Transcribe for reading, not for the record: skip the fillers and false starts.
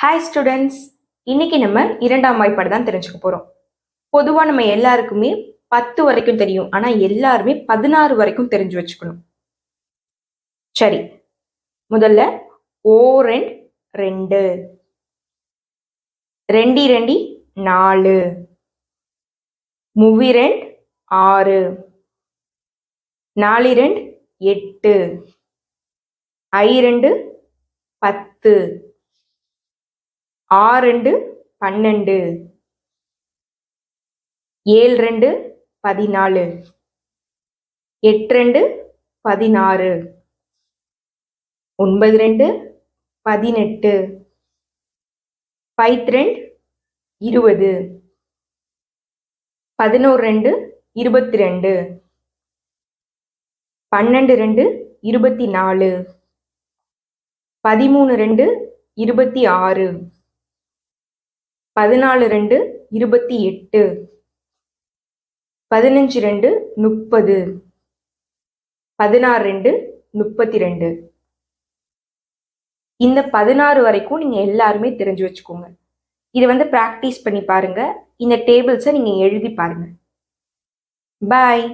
Hi students, இன்னைக்கு நம்ம இரண்டாம் வாய்ப்பாடு தான் தெரிஞ்சுக்க போறோம். பொதுவா நம்ம எல்லாருக்குமே 10 வரைக்கும் தெரியும். ஆனா எல்லாருமே 16 வரைக்கும் தெரிஞ்சு வச்சுக்கணும். சரி, முதல்ல ஓரெண்ட் 2, ரெண்டி ரெண்டி 4, மூவிரெண்ட் 6, நாலிரெண்ட் 8, ஐரெண்டு 10, 6 12, 7 14, 8 16, 9 18, 5 20, 11 22, 12 24, 13 26, 14 28, 15 30, 16 32. இந்த 16 வரைக்கும் நீங்க எல்லாருமே தெரிஞ்சு வச்சுக்கோங்க. இதை பிராக்டிஸ் பண்ணி பாருங்க. இந்த டேபிள்ஸை நீங்க எழுதி பாருங்க. பாய்.